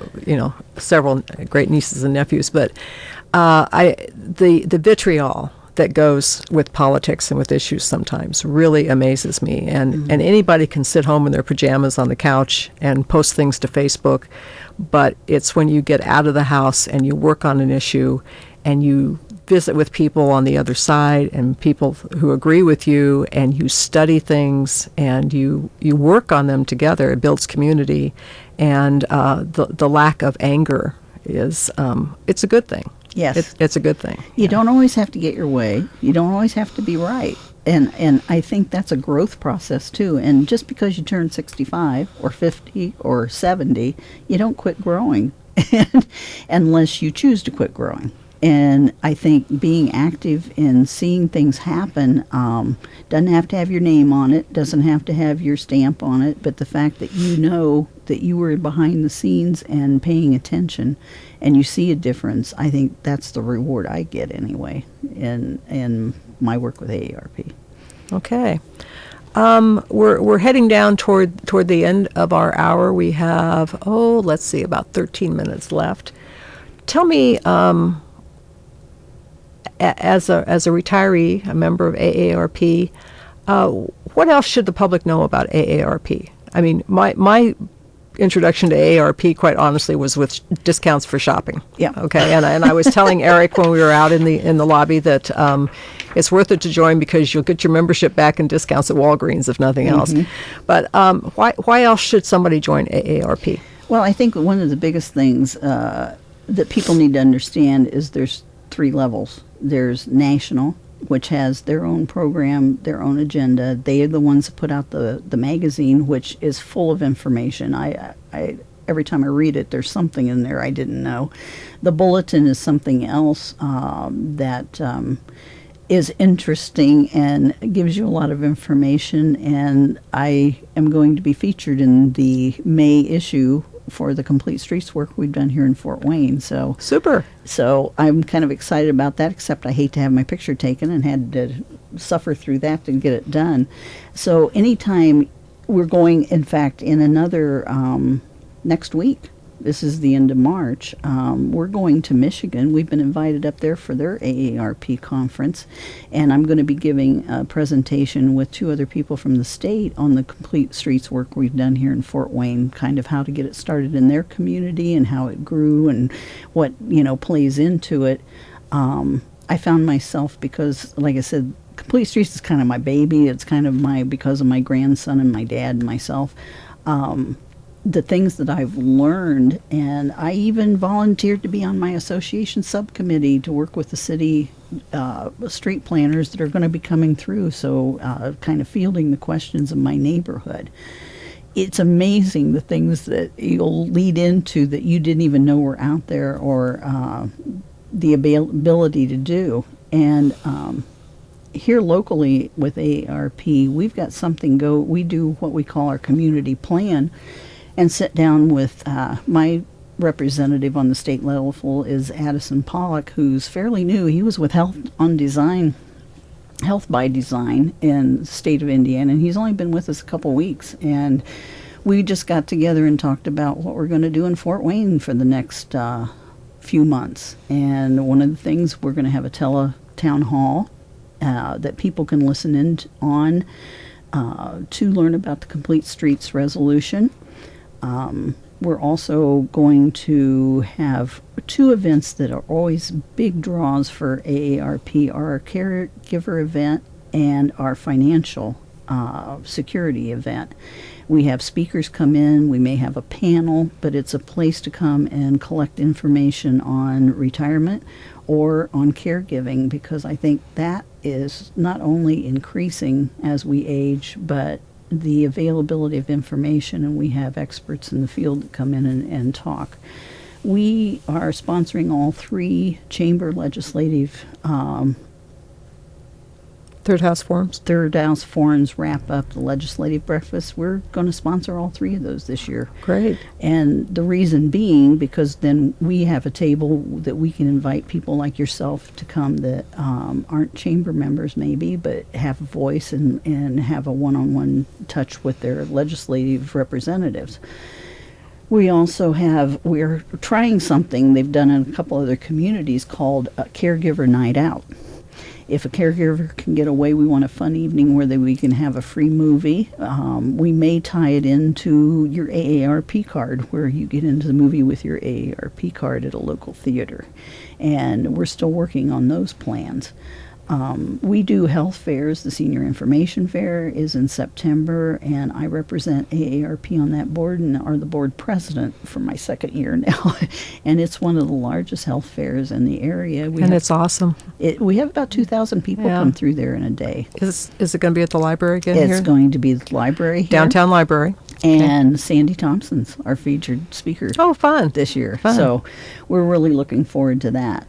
several great nieces and nephews. But the vitriol that goes with politics and with issues sometimes really amazes me. And anybody can sit home in their pajamas on the couch and post things to Facebook, but it's when you get out of the house and you work on an issue and you visit with people on the other side and people who agree with you, and you study things and you work on them together. It builds community, and the lack of anger is it's a good thing. Yes. It's a good thing. You don't always have to get your way. You don't always have to be right. And I think that's a growth process too. And just because you turn 65 or 50 or 70, you don't quit growing unless you choose to quit growing. And I think being active in seeing things happen doesn't have to have your name on it, doesn't have to have your stamp on it, but the fact that you know that you were behind the scenes and paying attention and you see a difference, I think that's the reward I get anyway in my work with AARP. Okay. We're heading down toward the end of our hour. We have, let's see, about 13 minutes left. Tell me, as a retiree, a member of AARP, what else should the public know about AARP? I mean, my introduction to AARP, quite honestly, was with discounts for shopping. Yeah. Okay. And I was telling Eric when we were out in the lobby that it's worth it to join because you'll get your membership back and discounts at Walgreens, if nothing else. But why else should somebody join AARP? Well, I think one of the biggest things that people need to understand is there's 3 levels. There's national, which has their own program, their own agenda. They are the ones that put out the magazine, which is full of information. I every time I read it, there's something in there I didn't know. The bulletin is something else that is interesting and gives you a lot of information. And I am going to be featured in the May issue for the Complete Streets work we've done here in Fort Wayne. So super. So I'm kind of excited about that, except I hate to have my picture taken and had to suffer through that to get it done. So anytime we're going, in fact, in another next week, this is the end of March, we're going to Michigan. We've been invited up there for their AARP conference, and I'm going to be giving a presentation with 2 other people from the state on the Complete Streets work we've done here in Fort Wayne, kind of how to get it started in their community and how it grew and what, plays into it. I found myself, because, like I said, Complete Streets is kind of my baby. It's kind of because of my grandson and my dad and myself. the things that I've learned, and I even volunteered to be on my association subcommittee to work with the city street planners that are going to be coming through, so kind of fielding the questions of my neighborhood. It's amazing the things that you'll lead into that you didn't even know were out there, or the ability to do. And here locally with AARP, we've got something we do what we call our community plan, and sit down with my representative on the state level is Addison Pollock, who's fairly new. He was with Health by Design in the state of Indiana, and he's only been with us a couple weeks. And we just got together and talked about what we're going to do in Fort Wayne for the next few months. And one of the things, we're going to have a town hall that people can listen in on to learn about the Complete Streets resolution. We're also going to have two events that are always big draws for AARP, our caregiver event and our financial security event. We have speakers come in, we may have a panel, but it's a place to come and collect information on retirement or on caregiving, because I think that is not only increasing as we age, but the availability of information, and we have experts in the field that come in and talk. We are sponsoring all three chamber legislative Third House forums wrap up the legislative breakfast. We're going to sponsor all three of those this year. Great. And the reason being, because then we have a table that we can invite people like yourself to come that aren't chamber members maybe, but have a voice and have a one-on-one touch with their legislative representatives. We're trying something they've done in a couple other communities called a Caregiver Night Out. If a caregiver can get away, we want a fun evening where we can have a free movie. We may tie it into your AARP card, where you get into the movie with your AARP card at a local theater. And we're still working on those plans. We do health fairs. The Senior Information Fair is in September, and I represent AARP on that board and are the board president for my second year now. And it's one of the largest health fairs in the area. It's awesome. We have about 2,000 people come through there in a day. Is it going to be at the library again It's here? going to be the library here. Downtown library. And Sandy Thompson's our featured speaker. Oh, fun. This year. Fun. So we're really looking forward to that.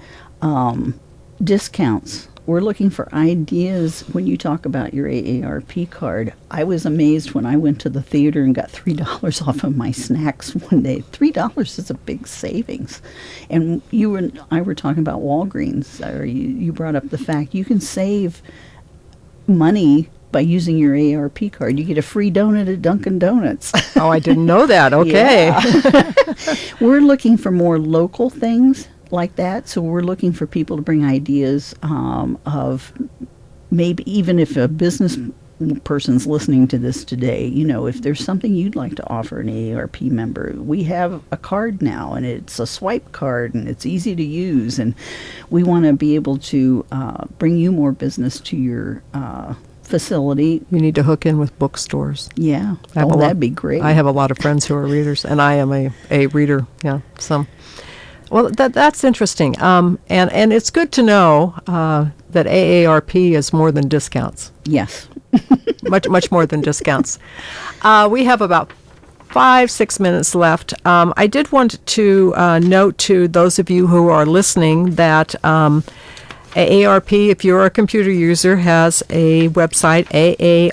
Discounts. We're looking for ideas when you talk about your AARP card. I was amazed when I went to the theater and got $3 off of my snacks one day. $3 is a big savings. And you and I were talking about Walgreens, or you brought up the fact you can save money by using your AARP card. You get a free donut at Dunkin' Donuts. Oh, I didn't know that. Okay. We're looking for more local things like that, so we're looking for people to bring ideas of maybe even if a business person's listening to this today, if there's something you'd like to offer an AARP member. We have a card now, and it's a swipe card, and it's easy to use, and we want to be able to bring you more business to your facility. You need to hook in with bookstores. Yeah. That'd be great. I have a lot of friends who are readers, and I am a reader. Yeah. Well, that's interesting. And it's good to know that AARP is more than discounts. Yes. much more than discounts. We have about 5-6 minutes left. I did want to note to those of you who are listening that AARP, if you're a computer user, has a website,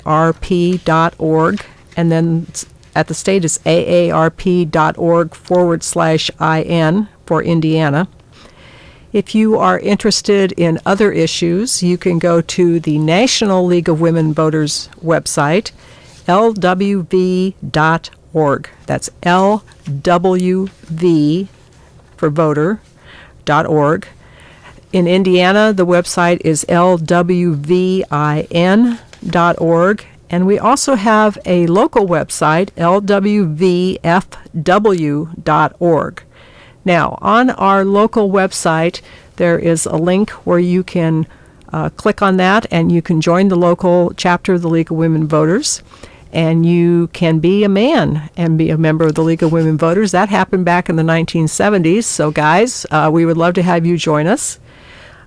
aarp.org, and then at the state is aarp.org/IN for Indiana. If you are interested in other issues, you can go to the National League of Women Voters website, lwv.org. That's LWV for voter.org. In Indiana, the website is lwvin.org. And we also have a local website, lwvfw.org. Now, on our local website, there is a link where you can click on that, and you can join the local chapter of the League of Women Voters. and you can be a man and be a member of the League of Women Voters. That happened back in the 1970s. So guys, we would love to have you join us.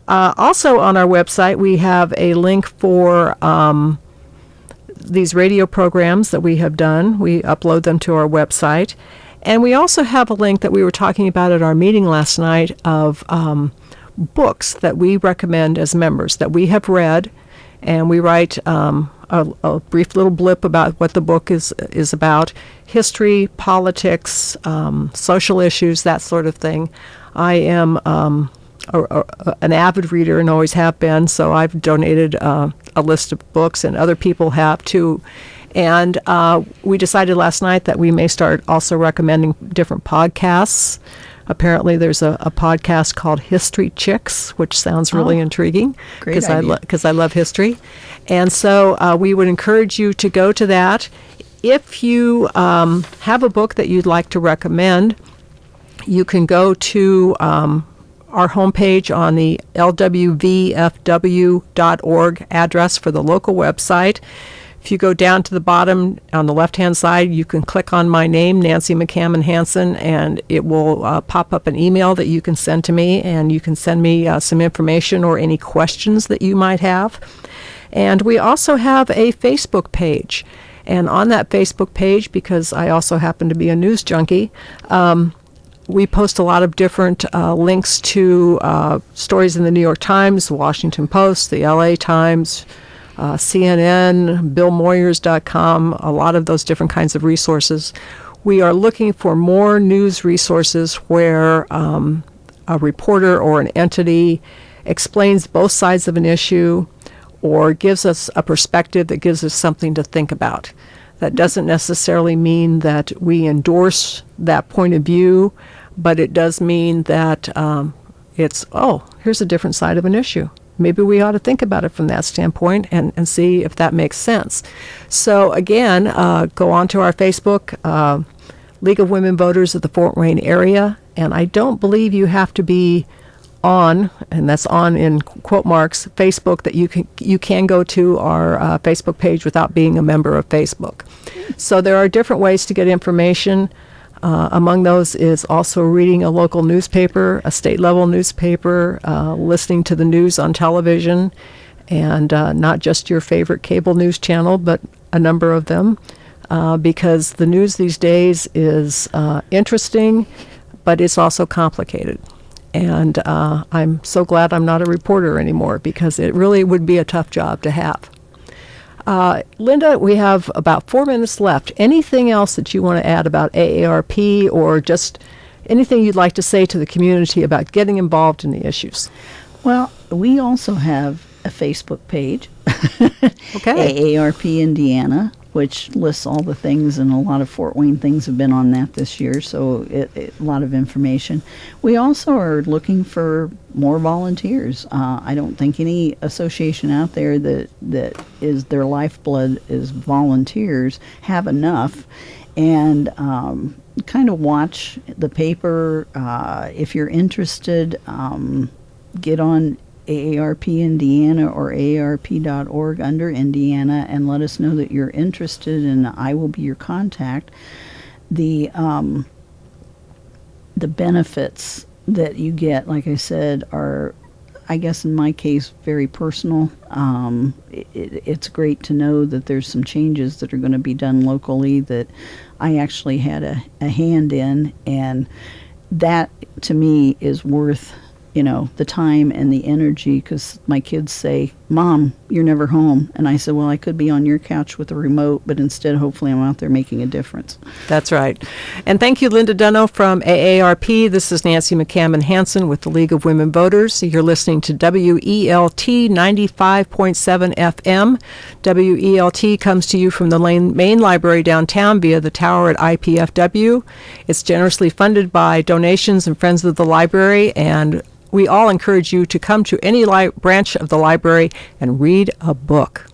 Also on our website, we have a link for these radio programs that we have done. We upload them to our website. And we also have a link that we were talking about at our meeting last night of books that we recommend as members that we have read. And we write a brief little blip about what the book is about: history, politics, social issues, that sort of thing. I am an avid reader and always have been, so I've donated a list of books, and other people have too. And we decided last night that we may start also recommending different podcasts. Apparently, there's a podcast called History Chicks, which sounds really intriguing because I love history. And so we would encourage you to go to that. If you have a book that you'd like to recommend, you can go to our homepage on the lwvfw.org address for the local website. If you go down to the bottom on the left-hand side, you can click on my name, Nancy McCammon-Hansen, and it will pop up an email that you can send to me, and you can send me some information or any questions that you might have. And we also have a Facebook page. And on that Facebook page, because I also happen to be a news junkie, we post a lot of different links to stories in the New York Times, the Washington Post, the LA Times, CNN, BillMoyers.com, a lot of those different kinds of resources. We are looking for more news resources where a reporter or an entity explains both sides of an issue or gives us a perspective that gives us something to think about. That doesn't necessarily mean that we endorse that point of view, but it does mean that here's a different side of an issue. Maybe we ought to think about it from that standpoint and see if that makes sense. So again, go on to our Facebook, League of Women Voters of the Fort Wayne area, and I don't believe you have to be on, and that's on in quote marks, Facebook, that you can go to our Facebook page without being a member of Facebook. So there are different ways to get information. Among those is also reading a local newspaper, a state-level newspaper, listening to the news on television, and not just your favorite cable news channel, but a number of them, because the news these days is interesting, but it's also complicated. And I'm so glad I'm not a reporter anymore, because it really would be a tough job to have. Linda, we have about 4 minutes left. Anything else that you want to add about AARP, or just anything you'd like to say to the community about getting involved in the issues? Well, we also have a Facebook page, Okay. AARP Indiana, which lists all the things, and a lot of Fort Wayne things have been on that this year, so a lot of information. We also are looking for more volunteers. I don't think any association out there that is their lifeblood is volunteers have enough. And kind of watch the paper. If you're interested, get on AARP Indiana or AARP.org under Indiana and let us know that you're interested, and I will be your contact. The benefits that you get, like I said, are, I guess in my case, very personal. It's great to know that there's some changes that are going to be done locally that I actually had a hand in, and that to me is worth the time and the energy, because my kids say, "Mom, you're never home." And I said, well, I could be on your couch with a remote, but instead, hopefully, I'm out there making a difference. That's right. And thank you, Linda Dunno from AARP. This is Nancy McCammon-Hansen with the League of Women Voters. You're listening to WELT 95.7 FM. WELT comes to you from the main library downtown via the tower at IPFW. It's generously funded by donations and friends of the library, and we all encourage you to come to any branch of the library and read a book.